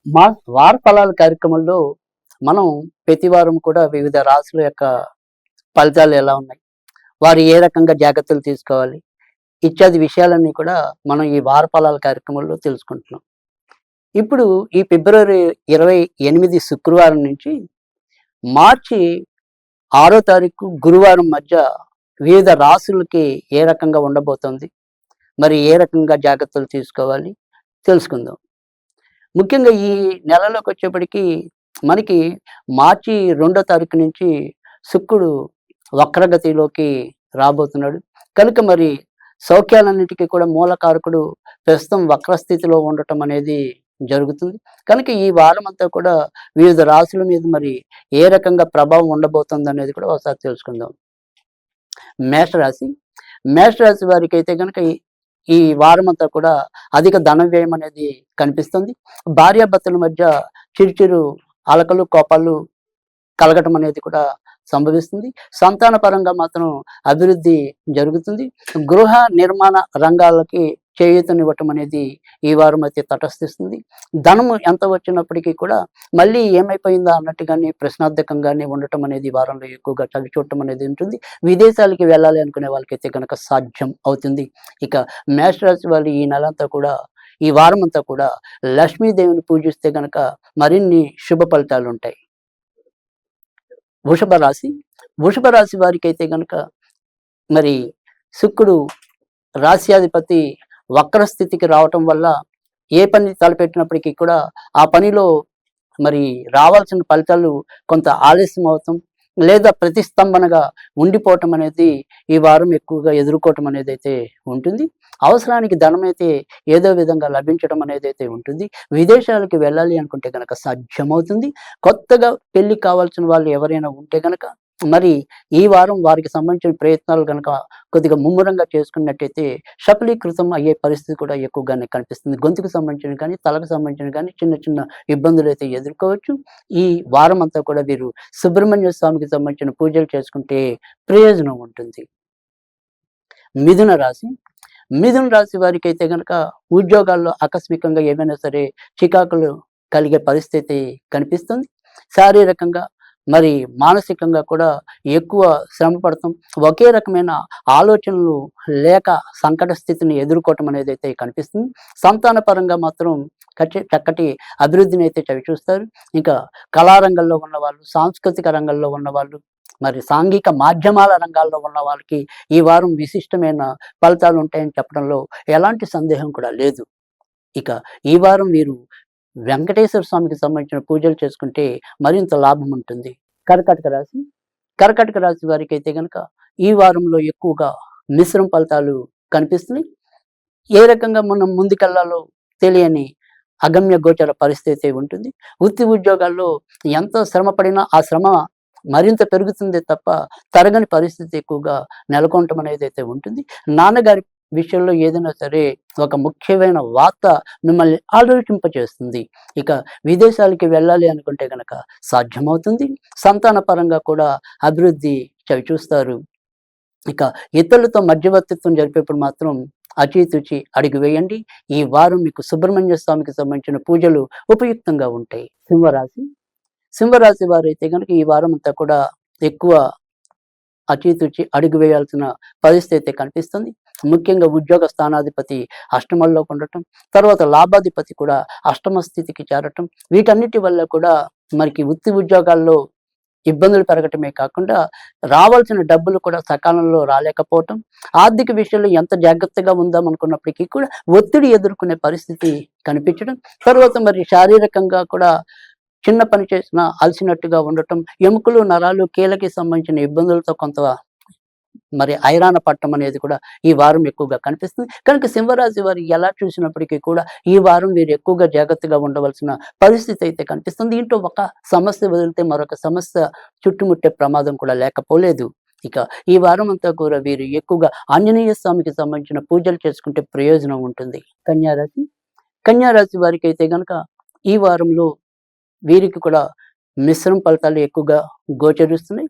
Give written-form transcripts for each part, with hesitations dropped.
మా వార ఫలాల కార్యక్రమంలో మనం ప్రతి వారం కూడా వివిధ రాశుల యొక్క ఫలితాలు ఎలా ఉన్నాయి? వారు ఏ రకంగా జాగ్రత్తలు తీసుకోవాలి? ఇత్యాది విషయాలన్నీ కూడా మనం ఈ వార ఫలాల కార్యక్రమంలో తెలుసుకుంటున్నాం. ఇప్పుడు ఈ ఫిబ్రవరి 28 శుక్రవారం నుంచి మార్చి 6 తారీఖు గురువారం మధ్య వివిధ రాశులకి ఏ రకంగా ఉండబోతోంది? మరి ఏ రకంగా జాగ్రత్తలు తీసుకోవాలి? తెలుసుకుందాం. ముఖ్యంగా ఈ నెలలోకొచ్చేప్పటికి మనకి మార్చి 2 తారీఖు నుంచి శుక్రుడు వక్రగతిలోకి రాబోతున్నాడు. కనుక మరి సౌఖ్యాలన్నిటికీ కూడా మూలకారకుడు ప్రస్తుతం వక్రస్థితిలో ఉండటం అనేది జరుగుతుంది. కనుక ఈ వారమంతా కూడా వివిధ రాశుల మీద మరి ఏ రకంగా ప్రభావం ఉండబోతుందనేది కూడా ఒకసారి తెలుసుకుందాం. మేషరాశి. మేషరాశి వారికైతే గనక ఈ వారమంతా కూడా అధిక ధన వ్యయం అనేది కనిపిస్తుంది. భార్యాభర్తల మధ్య చిరు అలకలు, కోపాలు కలగటం అనేది కూడా సంభవిస్తుంది. సంతాన పరంగా మాత్రం అభివృద్ధి జరుగుతుంది. గృహ నిర్మాణ రంగాలకి చేయూతనివ్వటం అనేది ఈ వారం అయితే తటస్థిస్తుంది. ధనము ఎంత వచ్చినప్పటికీ కూడా మళ్ళీ ఏమైపోయిందా అన్నట్టుగానే ప్రశ్నార్థకంగానే ఉండటం అనేది ఈ వారంలో ఎక్కువగా చవి చూడటం అనేది ఉంటుంది. విదేశాలకి వెళ్ళాలి అనుకునే వాళ్ళకైతే కనుక సాధ్యం అవుతుంది. ఇక మేషరాశి వాళ్ళు ఈ నెలంతా కూడా ఈ వారం అంతా కూడా లక్ష్మీదేవిని పూజిస్తే గనక మరిన్ని శుభ ఫలితాలు ఉంటాయి. వృషభ రాశి. వృషభ రాశి వారికి అయితే గనక మరి శుక్రుడు రాశ్యాధిపతి వక్రస్థితికి రావటం వల్ల ఏ పని తలపెట్టినప్పటికీ కూడా ఆ పనిలో మరి రావాల్సిన ఫలితాలు కొంత ఆలస్యం అవుతాం, లేదా ప్రతిస్తంభనగా ఉండిపోవటం అనేది ఈ వారం ఎక్కువగా ఎదుర్కోవటం అనేది అయితే ఉంటుంది. అవసరానికి ధనం అయితే ఏదో విధంగా లభించడం అనేది అయితే ఉంటుంది. విదేశాలకు వెళ్ళాలి అనుకుంటే కనుక సాధ్యమవుతుంది. కొత్తగా పెళ్లి కావాల్సిన వాళ్ళు ఎవరైనా ఉంటే కనుక మరి ఈ వారం వారికి సంబంధించిన ప్రయత్నాలు కనుక కొద్దిగా ముమ్మరంగా చేసుకున్నట్టయితే సఫలీకృతం అయ్యే పరిస్థితి కూడా ఎక్కువగానే కనిపిస్తుంది. గొంతుకు సంబంధించిన కానీ, తలకు సంబంధించిన కానీ చిన్న చిన్న ఇబ్బందులు అయితే ఎదుర్కోవచ్చు. ఈ వారం అంతా కూడా వీరు సుబ్రహ్మణ్య స్వామికి సంబంధించిన పూజలు చేసుకుంటే ప్రయోజనం ఉంటుంది. మిథున రాశి. మిథున రాశి వారికి అయితే కనుక ఉద్యోగాల్లో ఆకస్మికంగా ఏమైనా సరే చికాకులు కలిగే పరిస్థితి కనిపిస్తుంది. శారీరకంగా మరి మానసికంగా కూడా ఎక్కువ శ్రమ పడతాం. ఒకే రకమైన ఆలోచనలు లేక సంకట స్థితిని ఎదుర్కోవటం అనేది అయితే కనిపిస్తుంది. సంతాన పరంగా మాత్రం చక్కటి అభివృద్ధిని అయితే చవిచూస్తారు. ఇంకా కళారంగంలో ఉన్నవాళ్ళు, సాంస్కృతిక రంగంలో ఉన్నవాళ్ళు, మరి సాంఘిక మాధ్యమాల రంగాల్లో ఉన్న వాళ్ళకి ఈ వారం విశిష్టమైన ఫలితాలు ఉంటాయని చెప్పడంలో ఎలాంటి సందేహం కూడా లేదు. ఇక ఈ వారం వీరు వెంకటేశ్వర స్వామికి సంబంధించిన పూజలు చేసుకుంటే మరింత లాభం ఉంటుంది. కర్కాటక రాశి. కర్కాటక రాశి వారికి అయితే కనుక ఈ వారంలో ఎక్కువగా మిశ్రమ ఫలితాలు కనిపిస్తున్నాయి. ఏ రకంగా మనం ముందుకెళ్లాలో తెలియని అగమ్య గోచర పరిస్థితి ఉంటుంది. వృత్తి ఉద్యోగాల్లో ఎంత శ్రమ పడినా ఆ శ్రమ మరింత పెరుగుతుందే తప్ప తరగని పరిస్థితి ఎక్కువగా నెలకొనటం అనేది అయితే ఉంటుంది. నాన్నగారి విషయంలో ఏదైనా సరే ఒక ముఖ్యమైన వార్త మిమ్మల్ని ఆలోచింపచేస్తుంది. ఇక విదేశాలకి వెళ్ళాలి అనుకుంటే కనుక సాధ్యమవుతుంది. సంతాన పరంగా కూడా అభివృద్ధి చవిచూస్తారు. ఇక ఇతరులతో మధ్యవర్తిత్వం జరిపేప్పుడు మాత్రం అచితుచి అడుగు వేయండి. ఈ వారం మీకు సుబ్రహ్మణ్య స్వామికి సంబంధించిన పూజలు ఉపయుక్తంగా ఉంటాయి. సింహరాశి. సింహరాశి వారు అయితే కనుక ఈ వారం అంతా కూడా ఎక్కువ అచితుచి అడుగు వేయాల్సిన పరిస్థితి అయితే కనిపిస్తుంది. ముఖ్యంగా ఉద్యోగ స్థానాధిపతి అష్టమంలో ఉండటం, తర్వాత లాభాధిపతి కూడా అష్టమ స్థితికి చేరటం, వీటన్నిటి వల్ల కూడా మనకి వృత్తి ఉద్యోగాల్లో ఇబ్బందులు పెరగటమే కాకుండా రావాల్సిన డబ్బులు కూడా సకాలంలో రాలేకపోవటం, ఆర్థిక విషయంలో ఎంత జాగ్రత్తగా ఉందాం అనుకున్నప్పటికీ కూడా ఒత్తిడి ఎదుర్కొనే పరిస్థితి కనిపించడం, తర్వాత మరి శారీరకంగా కూడా చిన్న పని చేసినా అలసినట్టుగా ఉండటం, ఎముకలు, నరాలు, కీళ్ళకి సంబంధించిన ఇబ్బందులతో కొంత మరి ఐరాణ పట్టం అనేది కూడా ఈ వారం ఎక్కువగా కనిపిస్తుంది. కనుక సింహరాశి వారు ఎలా చూసినప్పటికీ కూడా ఈ వారం వీరు ఎక్కువగా జాగ్రత్తగా ఉండవలసిన పరిస్థితి అయితే కనిపిస్తుంది. ఇంట్లో ఒక సమస్య వదిలితే మరొక సమస్య చుట్టుముట్టే ప్రమాదం కూడా లేకపోలేదు. ఇక ఈ వారం అంతా కూడా వీరు ఎక్కువగా ఆంజనేయ స్వామికి సంబంధించిన పూజలు చేసుకుంటే ప్రయోజనం ఉంటుంది. కన్యారాశి. కన్యారాశి వారికి అయితే గనక ఈ వారంలో వీరికి కూడా మిశ్రమ ఫలితాలు ఎక్కువగా గోచరిస్తున్నాయి.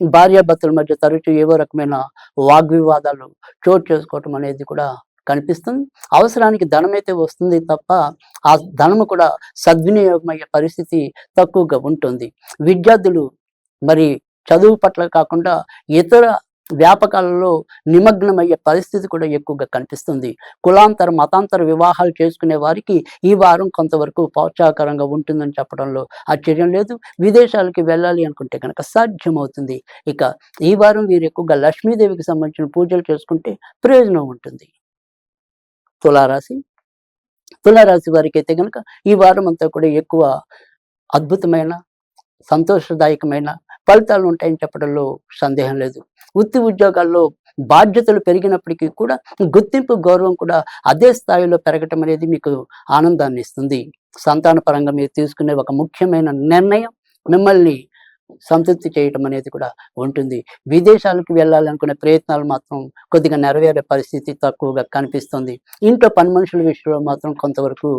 భార్యాభర్తల మధ్య తరచూ ఏవో రకమైన వాగ్వివాదాలు చోటు చేసుకోవటం అనేది కూడా కనిపిస్తుంది. అవసరానికి ధనమైతే వస్తుంది తప్ప ఆ ధనము కూడా సద్వినియోగం అయ్యే పరిస్థితి తక్కువగా ఉంటుంది. విద్యార్థులు మరి చదువు పట్ల కాకుండా ఇతర వ్యాపకాలలో నిమగ్నమయ్యే పరిస్థితి కూడా ఎక్కువగా కనిపిస్తుంది. కులాంతర మతాంతర వివాహాలు చేసుకునే వారికి ఈ వారం కొంతవరకు ప్రోత్సాహకరంగా ఉంటుందని చెప్పడంలో ఆశ్చర్యం లేదు. విదేశాలకి వెళ్ళాలి అనుకుంటే కనుక సాధ్యమవుతుంది. ఇక ఈ వారం వీరు ఎక్కువగా లక్ష్మీదేవికి సంబంధించిన పూజలు చేసుకుంటే ప్రయోజనం ఉంటుంది. తులారాశి తులారాశి వారికి అయితే కనుక ఈ వారం అంతా కూడా ఎక్కువ అద్భుతమైన సంతోషదాయకమైన ఫలితాలు ఉంటాయని చెప్పడంలో సందేహం లేదు. వృత్తి ఉద్యోగాల్లో బాధ్యతలు పెరిగినప్పటికీ కూడా గుర్తింపు గౌరవం కూడా అదే స్థాయిలో పెరగటం అనేది మీకు ఆనందాన్ని ఇస్తుంది. సంతాన పరంగా మీరు తీసుకునే ఒక ముఖ్యమైన నిర్ణయం మిమ్మల్ని సంతృప్తి చేయటం అనేది కూడా ఉంటుంది. విదేశాలకు వెళ్ళాలనుకునే ప్రయత్నాలు మాత్రం కొద్దిగా నెరవేరే పరిస్థితి తక్కువగా కనిపిస్తుంది. ఇంట్లో పని మనుషుల విషయంలో మాత్రం కొంతవరకు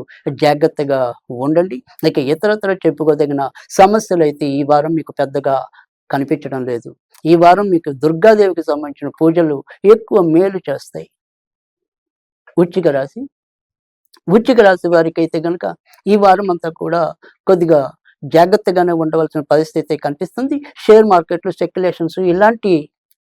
జాగ్రత్తగా ఉండండి. ఇక ఇతరత్ర చెప్పుకోదగిన సమస్యలు అయితే ఈ వారం మీకు పెద్దగా కనిపించడం లేదు. ఈ వారం మీకు దుర్గాదేవికి సంబంధించిన పూజలు ఎక్కువ మేలు చేస్తాయి. వృశ్చిక రాశి వృశ్చిక రాశి వారికి అయితే కనుక ఈ వారం అంతా కూడా కొద్దిగా జాగ్రత్తగానే ఉండవలసిన పరిస్థితి కనిపిస్తుంది. షేర్ మార్కెట్లు, స్పెక్యులేషన్స్ ఇలాంటి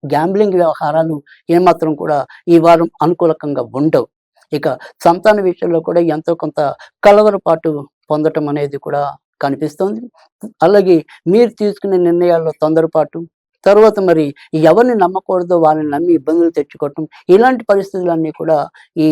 గ్యాంబ్లింగ్ వ్యవహారాలు ఏమాత్రం కూడా ఈ వారం అనుకూలకంగా ఉండవు. ఇక సంతాన విషయంలో కూడా ఎంతో కొంత కలవరపాటు పొందటం అనేది కూడా కనిపిస్తుంది. అలాగే మీరు తీసుకునే నిర్ణయాల్లో తొందరపాటు, తర్వాత మరి ఎవరిని నమ్మకూడదో వాళ్ళని నమ్మి ఇబ్బందులు తెచ్చుకోవటం, ఇలాంటి పరిస్థితులన్నీ కూడా ఈ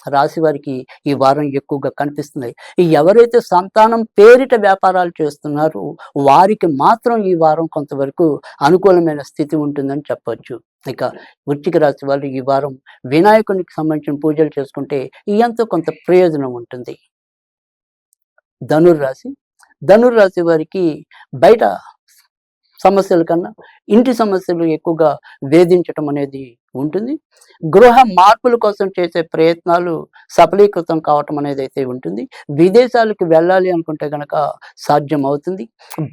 రాశి వారికి ఈ వారం ఎక్కువగా కనిపిస్తున్నాయి. ఎవరైతే సంతానం పేరిట వ్యాపారాలు చేస్తున్నారో వారికి మాత్రం ఈ వారం కొంతవరకు అనుకూలమైన స్థితి ఉంటుందని చెప్పొచ్చు. ఇక వృశ్చిక రాశి వాళ్ళు ఈ వారం వినాయకునికి సంబంధించిన పూజలు చేసుకుంటే ఎంతో కొంత ప్రయోజనం ఉంటుంది. ధనుర్రాశి ధనుర్రాశి వారికి బయట సమస్యల కన్నా ఇంటి సమస్యలు ఎక్కువగా వేధించటం అనేది ఉంటుంది. గృహ మార్పుల కోసం చేసే ప్రయత్నాలు సఫలీకృతం కావటం అనేది అయితే ఉంటుంది. విదేశాలకు వెళ్ళాలి అనుకుంటే కనుక సాధ్యం అవుతుంది.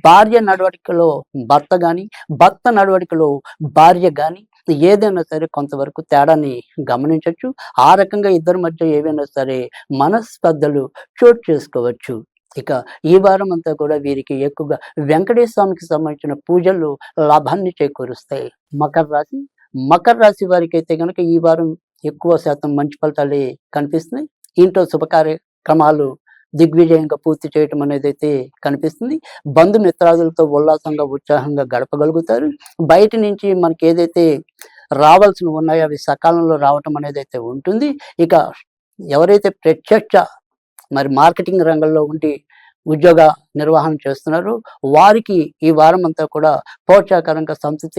భార్య నడవడికలో భర్త కానీ, భర్త నడవడికలో భార్య కానీ ఏదైనా సరే కొంతవరకు తేడాని గమనించవచ్చు. ఆ రకంగా ఇద్దరి మధ్య ఏవైనా సరే మనస్పర్ధలు చోటు చేసుకోవచ్చు. ఇక ఈ వారం అంతా కూడా వీరికి ఎక్కువగా వెంకటేశ్వర స్వామికి సంబంధించిన పూజలు లాభాన్ని చేకూరుస్తాయి. మకర రాశి వారికి అయితే కనుక ఈ వారం ఎక్కువ శాతం మంచి ఫలితాలే కనిపిస్తున్నాయి. ఇంట్లో శుభకార్యక్రమాలు దిగ్విజయంగా పూర్తి చేయటం అనేది అయితే కనిపిస్తుంది. బంధుమిత్రాదులతో ఉల్లాసంగా ఉత్సాహంగా గడపగలుగుతారు. బయట నుంచి మనకి ఏదైతే రావాల్సినవి ఉన్నాయో అవి సకాలంలో రావటం అనేది అయితే ఉంటుంది. ఇక ఎవరైతే ప్రత్యక్ష మరి మార్కెటింగ్ రంగంలో ఉండి ఉద్యోగ నిర్వహణ చేస్తున్నారు వారికి ఈ వారం అంతా కూడా ప్రోత్సాహకరంగా సంతృప్తి